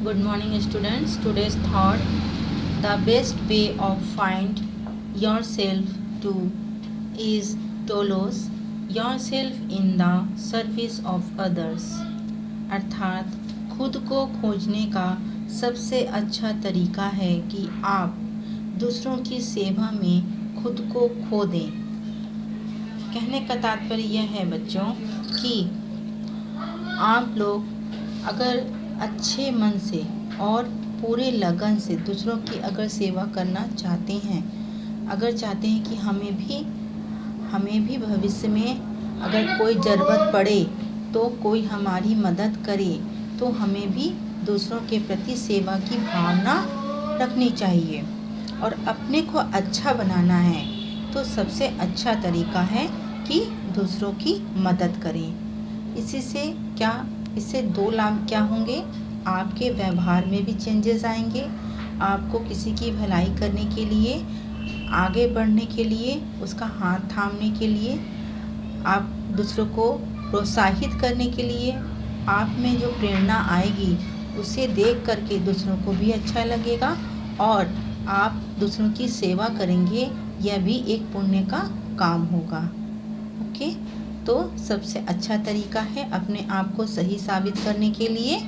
Good morning, students. Today's thought: the best way of find yourself to is to lose yourself in the service of others. अर्थात खुद को खोजने का सबसे अच्छा तरीका है कि आप दूसरों की सेवा में खुद को खो दें। कहने का तात्पर्य यह है बच्चों कि आप लोग अगर अच्छे मन से और पूरे लगन से दूसरों की अगर सेवा करना चाहते हैं, अगर चाहते हैं कि हमें भी भविष्य में अगर कोई ज़रूरत पड़े तो कोई हमारी मदद करे, तो हमें भी दूसरों के प्रति सेवा की भावना रखनी चाहिए और अपने को अच्छा बनाना है। तो सबसे अच्छा तरीका है कि दूसरों की मदद करें। इससे दो लाभ क्या होंगे? आपके व्यवहार में भी चेंजेस आएंगे। आपको किसी की भलाई करने के लिए, आगे बढ़ने के लिए, उसका हाथ थामने के लिए, आप दूसरों को प्रोत्साहित करने के लिए आप में जो प्रेरणा आएगी उसे देख करके दूसरों को भी अच्छा लगेगा और आप दूसरों की सेवा करेंगे। यह भी एक पुण्य का काम होगा। ओके, तो सबसे अच्छा तरीका है अपने आप को सही साबित करने के लिए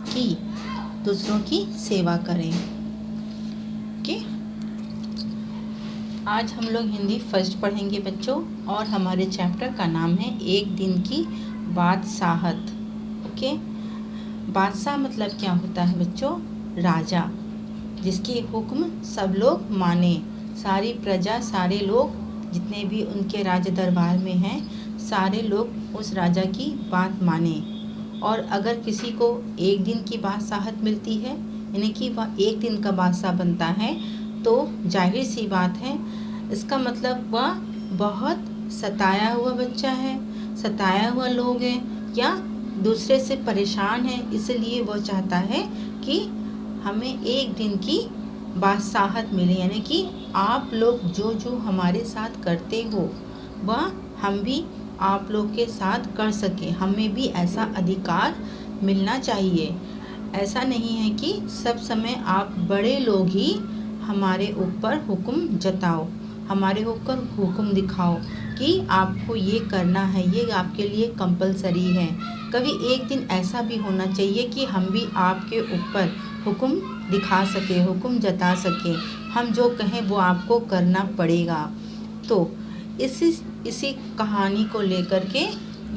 कि दूसरों की सेवा करें। ओके, आज हम लोग हिंदी फर्स्ट पढ़ेंगे बच्चों और हमारे चैप्टर का नाम है एक दिन की बादशाहत। ओके, बादशाह मतलब क्या होता है बच्चों? राजा, जिसकी हुक्म सब लोग माने। सारी प्रजा, सारे लोग जितने भी उनके राज दरबार में हैं, सारे लोग उस राजा की बात माने। और अगर किसी को एक दिन की बादशाहत मिलती है, यानी कि वह एक दिन का बादशाह बनता है, तो जाहिर सी बात है इसका मतलब वह बहुत सताया हुआ बच्चा है, सताया हुआ लोग हैं या दूसरे से परेशान है, इसलिए वह चाहता है कि हमें एक दिन की बादशाहत मिले, यानी कि आप लोग जो जो हमारे साथ करते हो वह हम भी आप लोग के साथ कर सकें। हमें भी ऐसा अधिकार मिलना चाहिए। ऐसा नहीं है कि सब समय आप बड़े लोग ही हमारे ऊपर हुक्म जताओ, हमारे ऊपर हुक्म दिखाओ कि आपको ये करना है, ये आपके लिए कंपलसरी है। कभी एक दिन ऐसा भी होना चाहिए कि हम भी आपके ऊपर हुक्म दिखा सके, हुक्म जता सके। हम जो कहें वो आपको करना पड़ेगा। तो इसी कहानी को लेकर के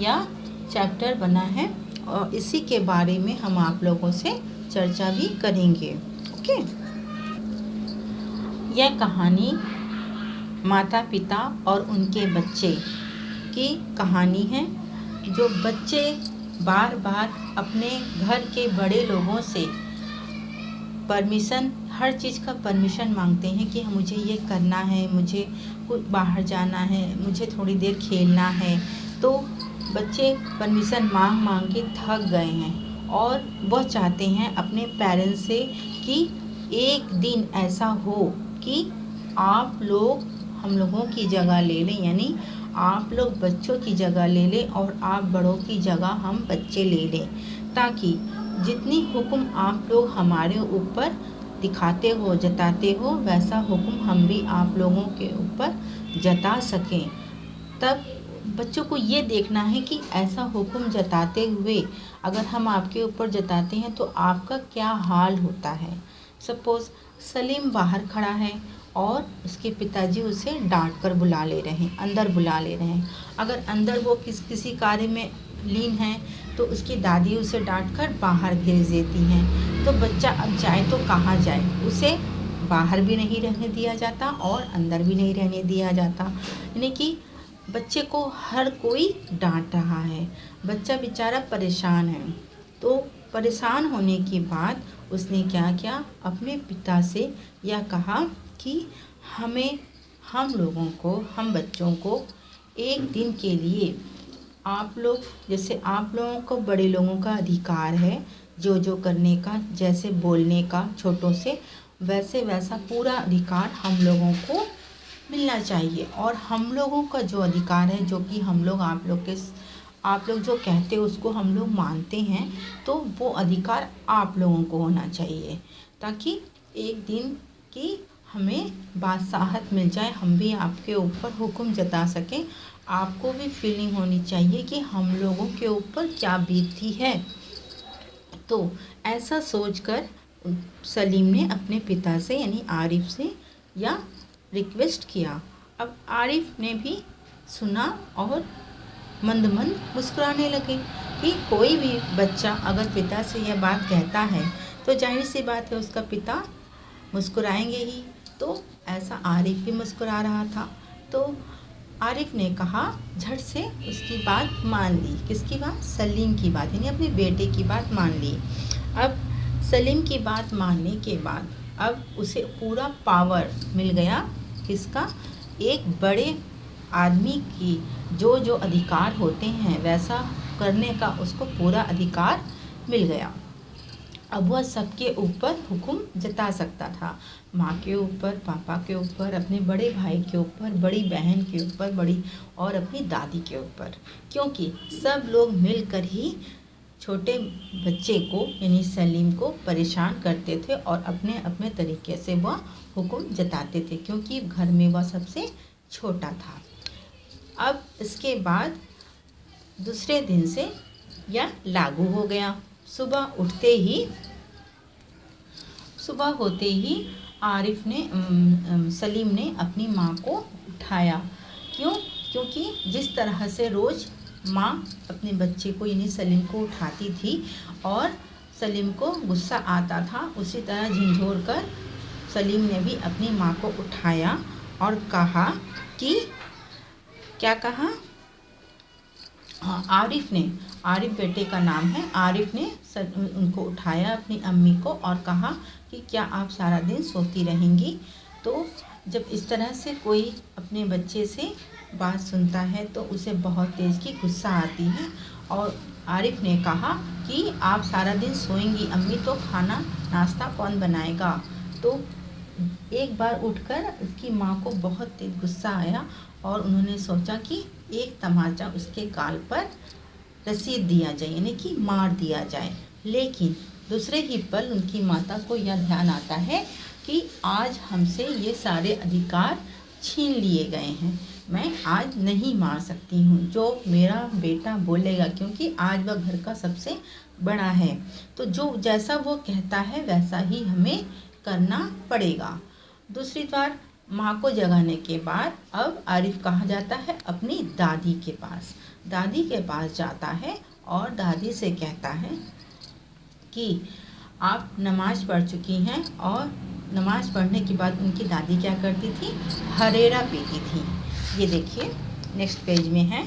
यह चैप्टर बना है और इसी के बारे में हम आप लोगों से चर्चा भी करेंगे। ओके, यह कहानी माता पिता और उनके बच्चे की कहानी है। जो बच्चे बार बार अपने घर के बड़े लोगों से परमिशन, हर चीज़ का परमिशन मांगते हैं कि मुझे ये करना है, मुझे बाहर जाना है, मुझे थोड़ी देर खेलना है। तो बच्चे परमिशन मांग के थक गए हैं और वह चाहते हैं अपने पेरेंट्स से कि एक दिन ऐसा हो कि आप लोग हम लोगों की जगह ले लें, यानी आप लोग बच्चों की जगह ले लें और आप बड़ों की जगह हम बच्चे ले लें, ताकि जितनी हुक्म आप लोग हमारे ऊपर दिखाते हो, जताते हो, वैसा हुक्म हम भी आप लोगों के ऊपर जता सकें। तब बच्चों को ये देखना है कि ऐसा हुक्म जताते हुए अगर हम आपके ऊपर जताते हैं तो आपका क्या हाल होता है। सपोज़ सलीम बाहर खड़ा है और उसके पिताजी उसे डांट कर बुला ले रहे हैं, अंदर बुला ले रहे हैं। अगर अंदर वो किसी कार्य में लीन है तो उसकी दादी उसे डांट कर बाहर भेज देती हैं। तो बच्चा अब जाए तो कहाँ जाए? उसे बाहर भी नहीं रहने दिया जाता और अंदर भी नहीं रहने दिया जाता, यानी कि बच्चे को हर कोई डांट रहा है। बच्चा बेचारा परेशान है। तो परेशान होने के बाद उसने क्या किया? अपने पिता से यह कहा कि हम लोगों को, हम बच्चों को एक दिन के लिए आप लोग, जैसे आप लोगों को बड़े लोगों का अधिकार है जो जो करने का, जैसे बोलने का छोटों से, वैसा पूरा अधिकार हम लोगों को मिलना चाहिए। और हम लोगों का जो अधिकार है, जो कि हम लोग आप लोग जो कहते हो उसको हम लोग मानते हैं, तो वो अधिकार आप लोगों को होना चाहिए, ताकि एक दिन की हमें बादशाहत मिल जाए, हम भी आपके ऊपर हुक्म जता सकें। आपको भी फीलिंग होनी चाहिए कि हम लोगों के ऊपर क्या बीतती है। तो ऐसा सोचकर सलीम ने अपने पिता से यानी आरिफ से या रिक्वेस्ट किया। अब आरिफ ने भी सुना और मंद मंद मुस्कुराने लगे कि कोई भी बच्चा अगर पिता से यह बात कहता है तो जाहिर सी बात है उसका पिता मुस्कुराएंगे ही। तो ऐसा आरिफ भी मुस्कुरा रहा था। तो आरिफ ने कहा, झट से उसकी बात मान ली। किसकी बात? सलीम की बात, यानी अपने बेटे की बात मान ली। अब सलीम की बात मानने के बाद अब उसे पूरा पावर मिल गया। किसका? एक बड़े आदमी की जो जो अधिकार होते हैं वैसा करने का उसको पूरा अधिकार मिल गया। अब वह सबके ऊपर हुक्म जता सकता था, माँ के ऊपर, पापा के ऊपर, अपने बड़े भाई के ऊपर, बड़ी बहन के ऊपर, बड़ी और अपनी दादी के ऊपर, क्योंकि सब लोग मिलकर ही छोटे बच्चे को यानी सलीम को परेशान करते थे और अपने अपने तरीके से वह हुक्म जताते थे, क्योंकि घर में वह सबसे छोटा था। अब इसके बाद दूसरे दिन से यह लागू हो गया। सुबह होते ही आरिफ ने सलीम ने अपनी माँ को उठाया। क्यों? क्योंकि जिस तरह से रोज़ माँ अपने बच्चे को यानी सलीम को उठाती थी और सलीम को गुस्सा आता था, उसी तरह झिझोर कर सलीम ने भी अपनी माँ को उठाया और कहा कि क्या कहा? आरिफ बेटे का नाम है। आरिफ ने उनको उठाया अपनी अम्मी को और कहा कि क्या आप सारा दिन सोती रहेंगी? तो जब इस तरह से कोई अपने बच्चे से बात सुनता है तो उसे बहुत तेज़ की गुस्सा आती है। और आरिफ ने कहा कि आप सारा दिन सोएंगी अम्मी, तो खाना नाश्ता कौन बनाएगा? तो एक बार उठकर उसकी माँ को बहुत तेज गुस्सा आया और उन्होंने सोचा कि एक तमाचा उसके गाल पर रसीद दिया जाए, यानी कि मार दिया जाए। लेकिन दूसरे ही पल उनकी माता को यह ध्यान आता है कि आज हमसे ये सारे अधिकार छीन लिए गए हैं, मैं आज नहीं मार सकती हूँ, जो मेरा बेटा बोलेगा, क्योंकि आज वह घर का सबसे बड़ा है, तो जो जैसा वो कहता है वैसा ही हमें करना पड़ेगा। दूसरी बार माँ को जगाने के बाद अब आरिफ कहाँ जाता है? अपनी दादी के पास। दादी के पास जाता है और दादी से कहता है कि आप नमाज़ पढ़ चुकी हैं। और नमाज़ पढ़ने के बाद उनकी दादी क्या करती थी? हरेरा पीती थी। ये देखिए नेक्स्ट पेज में है,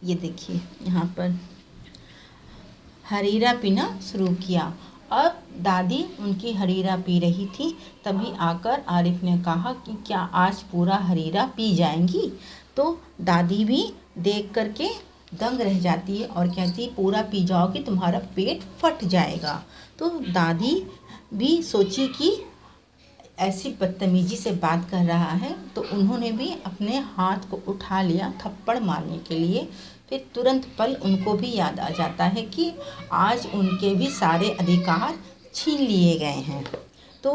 ये देखिए यहाँ पर हरीरा पीना शुरू किया। अब दादी उनकी हरीरा पी रही थी, तभी आकर आरिफ ने कहा कि क्या आज पूरा हरीरा पी जाएंगी? तो दादी भी देख करके दंग रह जाती है और कहती पूरा पी जाओगी तुम्हारा पेट फट जाएगा। तो दादी भी सोची कि ऐसी बदतमीजी से बात कर रहा है, तो उन्होंने भी अपने हाथ को उठा लिया थप्पड़ मारने के लिए। फिर तुरंत पल उनको भी याद आ जाता है कि आज उनके भी सारे अधिकार छीन लिए गए हैं। तो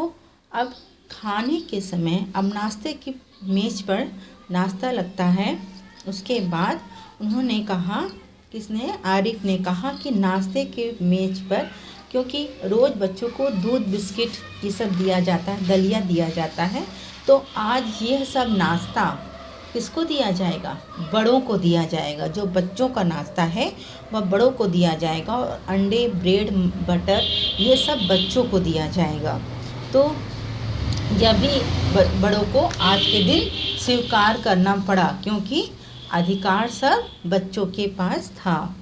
अब खाने के समय अब नाश्ते की मेज़ पर नाश्ता लगता है। उसके बाद उन्होंने कहा, किसने? आरिफ ने कहा कि नाश्ते के मेज़ पर, क्योंकि रोज़ बच्चों को दूध बिस्किट ये सब दिया जाता है, दलिया दिया जाता है, तो आज यह सब नाश्ता किसको दिया जाएगा? बड़ों को दिया जाएगा। जो बच्चों का नाश्ता है वह बड़ों को दिया जाएगा और अंडे, ब्रेड, बटर ये सब बच्चों को दिया जाएगा। तो यह भी बड़ों को आज के दिन स्वीकार करना पड़ा, क्योंकि अधिकार सब बच्चों के पास था।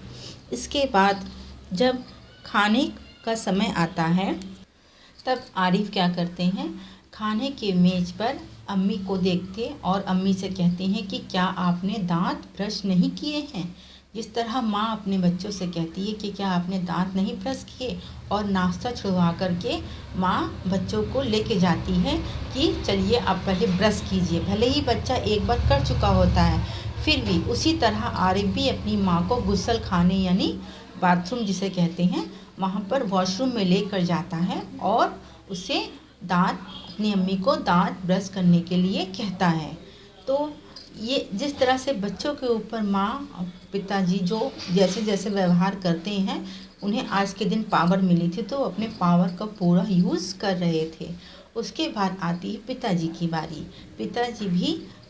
इसके बाद जब खाने का समय आता है तब आरिफ क्या करते हैं? खाने के मेज़ पर अम्मी को देखते और अम्मी से कहते हैं कि क्या आपने दांत ब्रश नहीं किए हैं? जिस तरह माँ अपने बच्चों से कहती है कि क्या आपने दांत नहीं ब्रश किए, और नाश्ता छुड़वा करके माँ बच्चों को लेके जाती है कि चलिए आप पहले ब्रश कीजिए। भले ही बच्चा एक बार कर चुका होता है, फिर भी उसी तरह आरिफ भी अपनी माँ को गुस्ल खाने यानी बाथरूम जिसे कहते हैं वहाँ पर वॉशरूम में लेकर जाता है और उसे अपनी अम्मी को दांत ब्रश करने के लिए कहता है। तो ये जिस तरह से बच्चों के ऊपर माँ पिताजी जो जैसे जैसे व्यवहार करते हैं, उन्हें आज के दिन पावर मिली थी तो अपने पावर का पूरा यूज़ कर रहे थे। उसके बाद आती है पिताजी की बारी।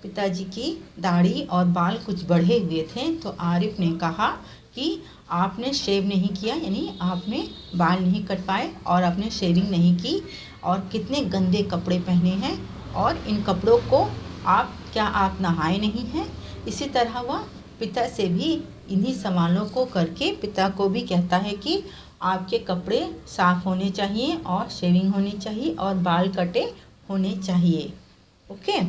पिताजी की दाढ़ी और बाल कुछ बढ़े हुए थे, तो आरिफ ने कहा कि आपने शेव नहीं किया, यानी आपने बाल नहीं कटवाए और आपने शेविंग नहीं की, और कितने गंदे कपड़े पहने हैं, और इन कपड़ों को आप नहाए नहीं हैं। इसी तरह वह पिता से भी इन्हीं सवालों को करके पिता को भी कहता है कि आपके कपड़े साफ़ होने चाहिए और शेविंग होनी चाहिए और बाल कटे होने चाहिए। ओके,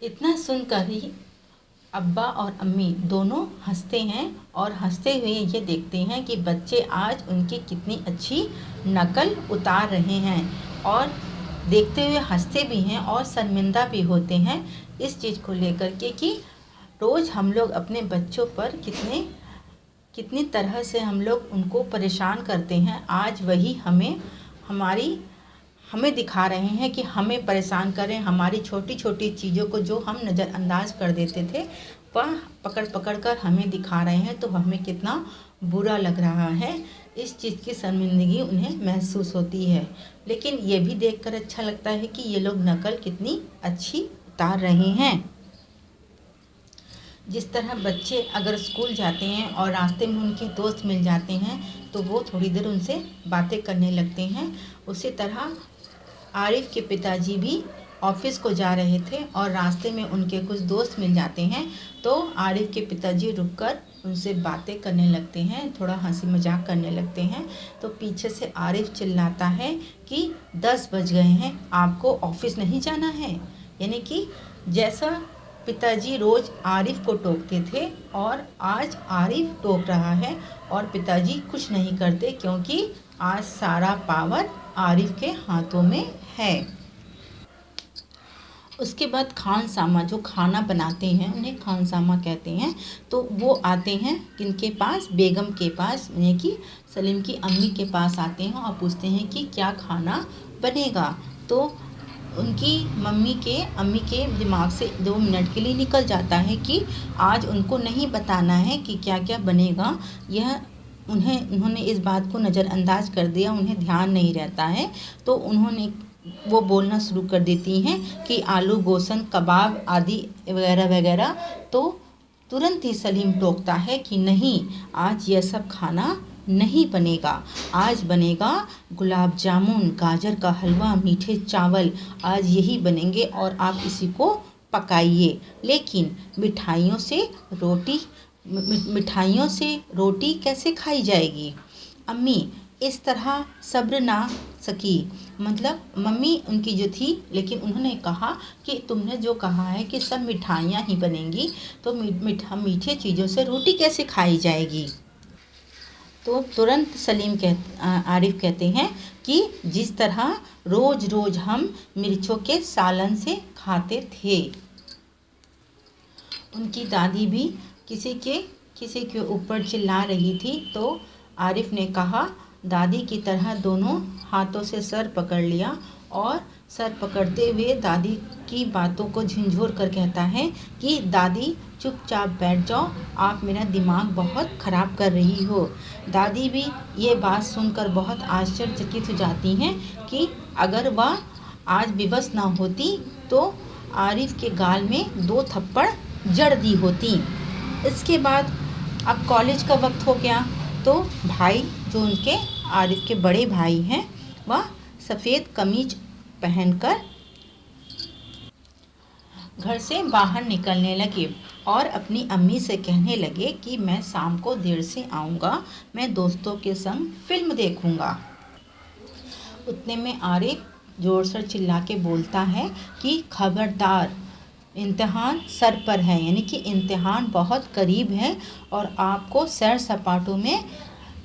इतना सुनकर ही अब्बा और अम्मी दोनों हंसते हैं और हंसते हुए ये देखते हैं कि बच्चे आज उनकी कितनी अच्छी नकल उतार रहे हैं, और देखते हुए हंसते भी हैं और शर्मिंदा भी होते हैं इस चीज़ को लेकर के कि रोज़ हम लोग अपने बच्चों पर कितनी तरह से हम लोग उनको परेशान करते हैं। आज वही हमें दिखा रहे हैं कि हमें परेशान करें। हमारी छोटी छोटी चीज़ों को जो हम नज़रअंदाज कर देते थे वह पकड़ कर हमें दिखा रहे हैं, तो हमें कितना बुरा लग रहा है। इस चीज़ की शर्मिंदगी उन्हें महसूस होती है, लेकिन ये भी देखकर अच्छा लगता है कि ये लोग नकल कितनी अच्छी उतार रहे हैं। जिस तरह बच्चे अगर स्कूल जाते हैं और रास्ते में उनके दोस्त मिल जाते हैं तो वो थोड़ी देर उनसे बातें करने लगते हैं, उसी तरह आरिफ के पिताजी भी ऑफिस को जा रहे थे और रास्ते में उनके कुछ दोस्त मिल जाते हैं, तो आरिफ के पिताजी रुककर उनसे बातें करने लगते हैं, थोड़ा हंसी मजाक करने लगते हैं। तो पीछे से आरिफ चिल्लाता है कि 10 बज गए हैं, आपको ऑफिस नहीं जाना है। यानी कि जैसा पिताजी रोज़ आरिफ को टोकते थे और आज आरिफ टोक रहा है, और पिताजी कुछ नहीं करते क्योंकि आज सारा पावर आरिफ के हाथों में है। उसके बाद खानसामा जो खाना बनाते हैं उन्हें खानसामा कहते हैं, तो वो आते हैं किनके पास, बेगम के पास, यानी कि सलीम की अम्मी के पास आते हैं और पूछते हैं कि क्या खाना बनेगा। तो उनकी अम्मी के दिमाग से 2 मिनट के लिए निकल जाता है कि आज उनको नहीं बताना है कि क्या क्या बनेगा। उन्होंने इस बात को नज़रअंदाज कर दिया, उन्हें ध्यान नहीं रहता है। तो वो बोलना शुरू कर देती हैं कि आलू गोशन कबाब आदि वगैरह वगैरह। तो तुरंत ही सलीम टोकता है कि नहीं, आज यह सब खाना नहीं बनेगा, आज बनेगा गुलाब जामुन, गाजर का हलवा, मीठे चावल, आज यही बनेंगे और आप इसी को पकाइए। लेकिन मिठाइयों से रोटी कैसे खाई जाएगी? अम्मी इस तरह सब्र ना सकी, मतलब मम्मी उनकी जो थी, लेकिन उन्होंने कहा कि तुमने जो कहा है कि सब मिठाइयाँ ही बनेंगी, तो मीठे चीज़ों से रोटी कैसे खाई जाएगी? तो तुरंत आरिफ कहते हैं कि जिस तरह रोज़ हम मिर्चों के सालन से खाते थे। उनकी दादी भी किसी के ऊपर चिल्ला रही थी, तो आरिफ ने कहा, दादी की तरह दोनों हाथों से सर पकड़ लिया और सर पकड़ते हुए दादी की बातों को झिंझोर कर कहता है कि दादी चुपचाप बैठ जाओ, आप मेरा दिमाग बहुत ख़राब कर रही हो। दादी भी ये बात सुनकर बहुत आश्चर्यचकित हो जाती हैं कि अगर वह आज विवश ना होती तो आरिफ के गाल में 2 थप्पड़ जड़ दी होती। इसके बाद अब कॉलेज का वक्त हो गया, तो भाई जो उनके आरिफ के बड़े भाई हैं वह सफ़ेद कमीज पहनकर घर से बाहर निकलने लगे और अपनी अम्मी से कहने लगे कि मैं शाम को देर से आऊँगा, मैं दोस्तों के संग फिल्म देखूँगा। उतने में आरिफ ज़ोर से चिल्ला के बोलता है कि खबरदार, इम्तिहान सर पर है, यानी कि इम्तिहान बहुत करीब है और आपको सैर सपाटों में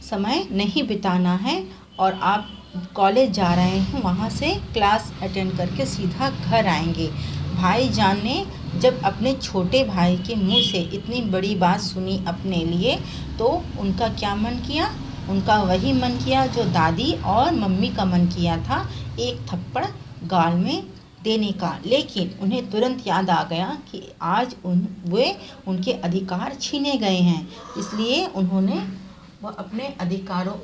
समय नहीं बिताना है और आप कॉलेज जा रहे हैं, वहाँ से क्लास अटेंड करके सीधा घर आएंगे। भाईजान ने जब अपने छोटे भाई के मुंह से इतनी बड़ी बात सुनी अपने लिए, तो उनका क्या मन किया? उनका वही मन किया जो दादी और मम्मी का मन किया था, एक थप्पड़ गाल में देने का। लेकिन उन्हें तुरंत याद आ गया कि आज उनके अधिकार छीने गए हैं, इसलिए उन्होंने वह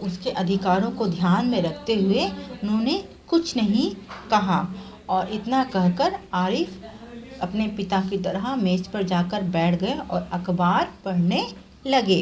उसके अधिकारों को ध्यान में रखते हुए उन्होंने कुछ नहीं कहा। और इतना कहकर आरिफ अपने पिता की तरह मेज पर जाकर बैठ गए और अखबार पढ़ने लगे।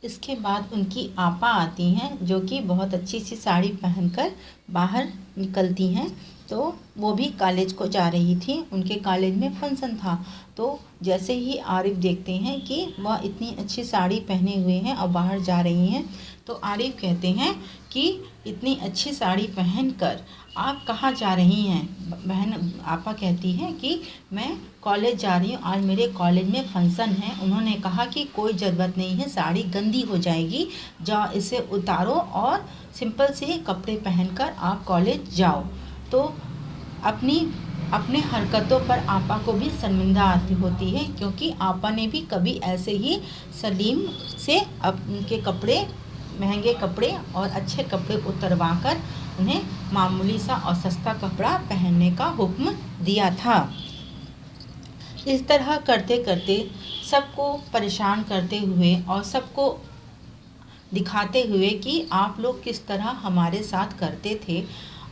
इसके बाद उनकी आपा आती हैं, जो कि बहुत अच्छी सी साड़ी पहनकर बाहर निकलती हैं। तो वो भी कॉलेज को जा रही थी, उनके कॉलेज में फंक्शन था। तो जैसे ही आरिफ देखते हैं कि वह इतनी अच्छी साड़ी पहने हुए हैं और बाहर जा रही हैं, तो आरिफ कहते हैं कि इतनी अच्छी साड़ी पहनकर आप कहाँ जा रही हैं? बहन आपा कहती है कि मैं कॉलेज जा रही हूँ, आज मेरे कॉलेज में फंक्शन है। उन्होंने कहा कि कोई ज़रूरत नहीं है, साड़ी गंदी हो जाएगी, जाओ इसे उतारो और सिंपल से कपड़े पहनकर आप कॉलेज जाओ। तो अपने हरकतों पर आपा को भी शर्मिंदा आती होती है, क्योंकि आपा ने भी कभी ऐसे ही सलीम से उनके कपड़े, महंगे कपड़े और अच्छे कपड़े उतरवा कर उन्हें मामूली सा और सस्ता कपड़ा पहनने का हुक्म दिया था। इस तरह करते करते सबको परेशान करते हुए और सबको दिखाते हुए कि आप लोग किस तरह हमारे साथ करते थे,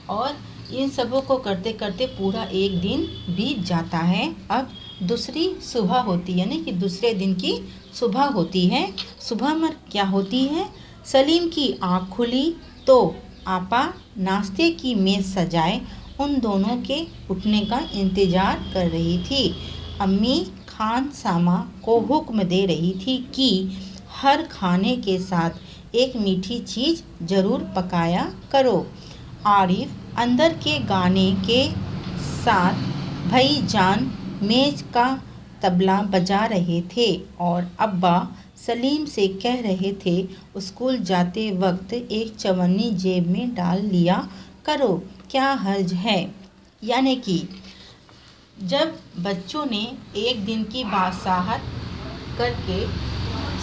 और इन सबों को करते करते पूरा एक दिन बीत जाता है। अब दूसरी सुबह होती है, यानी कि दूसरे दिन की सुबह होती है। सुबह में क्या होती है? सलीम की आँख खुली तो आपा नाश्ते की मेज़ सजाए उन दोनों के उठने का इंतज़ार कर रही थी। अम्मी खान सामा को हुक्म दे रही थी कि हर खाने के साथ एक मीठी चीज़ ज़रूर पकाया करो। आरिफ अंदर के गाने के साथ भाईजान मेज का तबला बजा रहे थे और अब्बा सलीम से कह रहे थे, स्कूल जाते वक्त एक चवन्नी जेब में डाल लिया करो, क्या हर्ज है। यानी कि जब बच्चों ने एक दिन की बादशाहत करके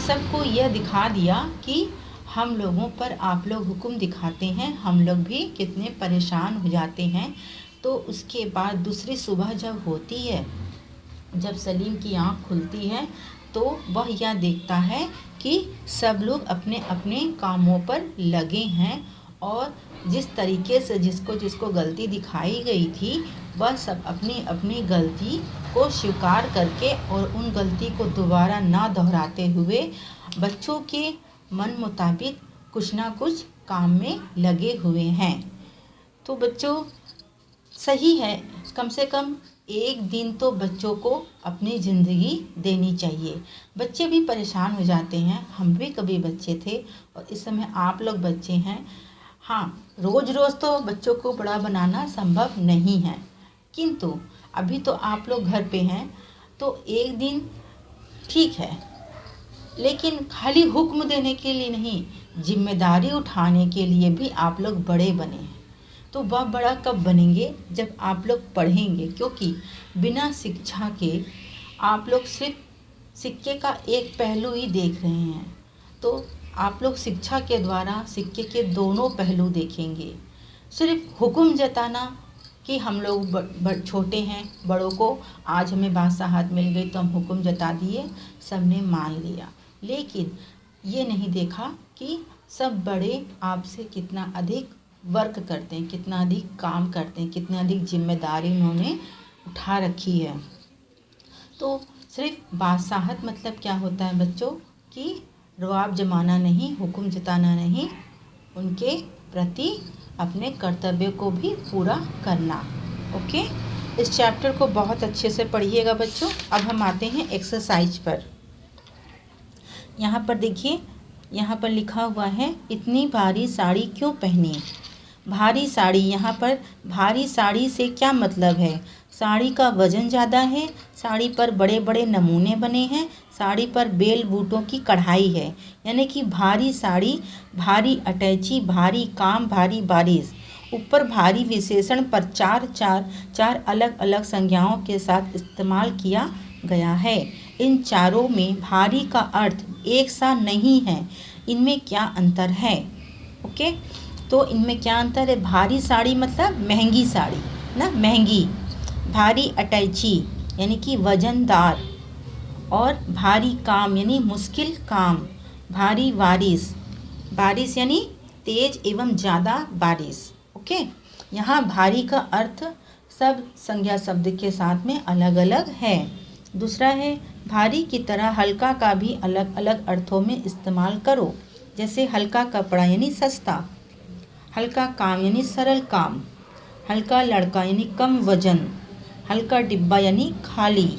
सबको यह दिखा दिया कि हम लोगों पर आप लोग हुक्म दिखाते हैं, हम लोग भी कितने परेशान हो जाते हैं, तो उसके बाद दूसरी सुबह जब होती है, जब सलीम की आँख खुलती है, तो वह यह देखता है कि सब लोग अपने अपने कामों पर लगे हैं और जिस तरीके से जिसको जिसको गलती दिखाई गई थी, वह सब अपनी अपनी गलती को स्वीकार करके और उन गलती को दोबारा ना दोहराते हुए बच्चों के मन मुताबिक कुछ ना कुछ काम में लगे हुए हैं। तो बच्चों, सही है, कम से कम एक दिन तो बच्चों को अपनी ज़िंदगी देनी चाहिए। बच्चे भी परेशान हो जाते हैं, हम भी कभी बच्चे थे और इस समय आप लोग बच्चे हैं। हाँ, रोज़ रोज़ तो बच्चों को बड़ा बनाना संभव नहीं है, किंतु अभी तो आप लोग घर पे हैं, तो एक दिन ठीक है, लेकिन खाली हुक्म देने के लिए नहीं, जिम्मेदारी उठाने के लिए भी आप लोग बड़े बने हैं। तो वह बड़ा कब बनेंगे? जब आप लोग पढ़ेंगे, क्योंकि बिना शिक्षा के आप लोग सिर्फ सिक्के का एक पहलू ही देख रहे हैं। तो आप लोग शिक्षा के द्वारा सिक्के के दोनों पहलू देखेंगे। सिर्फ हुक्म जताना कि हम लोग छोटे हैं, बड़ों को आज हमें बादशाहत मिल गई तो हम हुक्म जता दिए, सबने मान लिया, लेकिन ये नहीं देखा कि सब बड़े आपसे कितना अधिक वर्क करते हैं, कितना अधिक काम करते हैं, कितना अधिक जिम्मेदारी उन्होंने उठा रखी है। तो सिर्फ बादशाहत मतलब क्या होता है बच्चों, कि रवाब जमाना नहीं, हुक्म जताना नहीं, उनके प्रति अपने कर्तव्य को भी पूरा करना। ओके, इस चैप्टर को बहुत अच्छे से पढ़िएगा बच्चों। अब हम आते हैं एक्सरसाइज पर। यहाँ पर देखिए, यहाँ पर लिखा हुआ है, इतनी भारी साड़ी क्यों पहनी। भारी साड़ी, यहाँ पर भारी साड़ी से क्या मतलब है? साड़ी का वजन ज़्यादा है, साड़ी पर बड़े बड़े नमूने बने हैं, साड़ी पर बेल बूटों की कढ़ाई है। यानी कि भारी साड़ी, भारी अटैची, भारी काम, भारी बारिश। ऊपर भारी विशेषण पर चार अलग अलग संज्ञाओं के साथ इस्तेमाल किया गया है। इन चारों में भारी का अर्थ एक सा नहीं है। इनमें क्या अंतर है? ओके, तो इनमें क्या अंतर है? भारी साड़ी मतलब महंगी साड़ी ना, महंगी। भारी अटैची यानी कि वजनदार, और भारी काम यानी मुश्किल काम। भारी बारिश, बारिश यानी तेज एवं ज़्यादा बारिश। ओके, यहाँ भारी का अर्थ सब संज्ञा शब्द के साथ में अलग अलग है। दूसरा है, भारी की तरह हल्का का भी अलग अलग अर्थों में इस्तेमाल करो। जैसे हल्का कपड़ा यानी सस्ता, हल्का काम यानी सरल काम, हल्का लड़का यानी कम वजन, हल्का डिब्बा यानी खाली,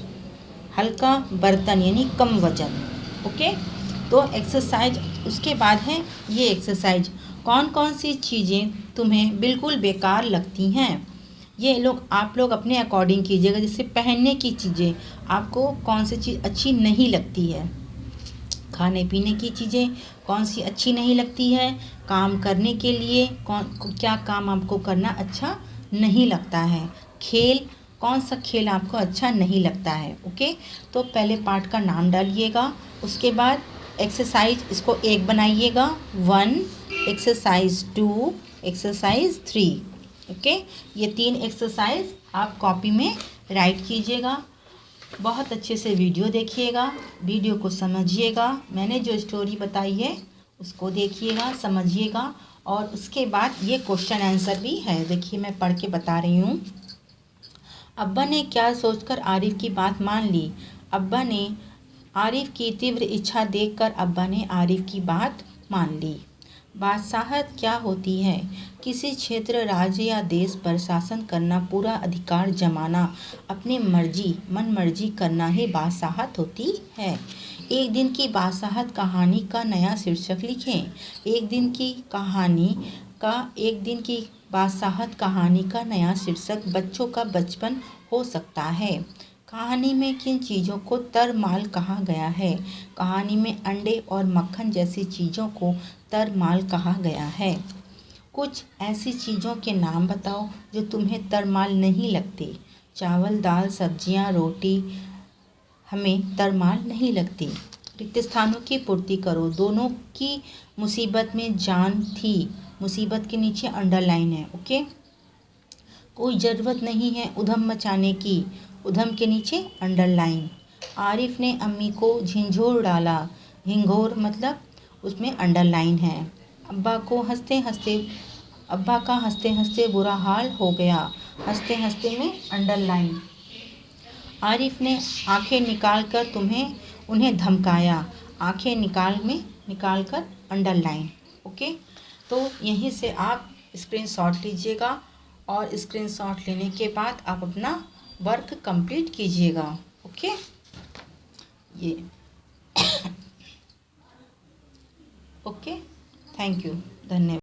हल्का बर्तन यानी कम वजन। ओके, तो एक्सरसाइज उसके बाद है ये एक्सरसाइज। कौन कौन सी चीज़ें तुम्हें बिल्कुल बेकार लगती हैं, ये आप लोग अपने अकॉर्डिंग कीजिएगा। जैसे पहनने की चीज़ें, आपको कौन सी चीज़ अच्छी नहीं लगती है, खाने पीने की चीज़ें कौन सी अच्छी नहीं लगती है, काम करने के लिए क्या काम आपको करना अच्छा नहीं लगता है, खेल कौन सा खेल आपको अच्छा नहीं लगता है। ओके, तो पहले पार्ट का नाम डालिएगा, उसके बाद एक्सरसाइज इसको 1 बनाइएगा, 1, एक्सरसाइज 2, एक्सरसाइज 3। ओके, ये 3 एक्सरसाइज आप कॉपी में राइट कीजिएगा। बहुत अच्छे से वीडियो देखिएगा, वीडियो को समझिएगा, मैंने जो स्टोरी बताई है उसको देखिएगा, समझिएगा। और उसके बाद ये क्वेश्चन आंसर भी है, देखिए मैं पढ़ के बता रही हूँ। अब्बा ने क्या सोचकर आरिफ की बात मान ली? अब्बा ने आरिफ की तीव्र इच्छा देखकर अब्बा ने आरिफ की बात मान ली। बादशाहत क्या होती है? किसी क्षेत्र, राज्य या देश पर शासन करना, पूरा अधिकार जमाना, अपनी मर्जी मन मर्जी करना ही बादशाहत होती है। एक दिन की बादशाहत कहानी का नया शीर्षक लिखें। एक दिन की बादशाहत कहानी का नया शीर्षक बच्चों का बचपन हो सकता है। कहानी में किन चीज़ों को तरमाल कहा गया है? कहानी में अंडे और मक्खन जैसी चीज़ों को तरमाल कहा गया है। कुछ ऐसी चीज़ों के नाम बताओ जो तुम्हें तरमाल नहीं लगती। चावल, दाल, सब्जियां, रोटी हमें तरमाल नहीं लगती। रिक्त स्थानों की पूर्ति करो। दोनों की मुसीबत में जान थी। मुसीबत के नीचे अंडरलाइन है। ओके, कोई ज़रूरत नहीं है उधम मचाने की। उधम के नीचे अंडरलाइन। आरिफ ने अम्मी को झिंझोर डाला। झिंझोर मतलब उसमें अंडरलाइन है। अब्बा का हंसते हंसते बुरा हाल हो गया। हंसते हंसते में अंडरलाइन। आरिफ ने आंखें निकालकर उन्हें धमकाया। आंखें निकाल कर अंडरलाइन। ओके, तो यहीं से आप स्क्रीनशॉट लीजिएगा और स्क्रीनशॉट लेने के बाद आप अपना वर्क कंप्लीट कीजिएगा। ओके, ये ओके, थैंक यू, धन्यवाद।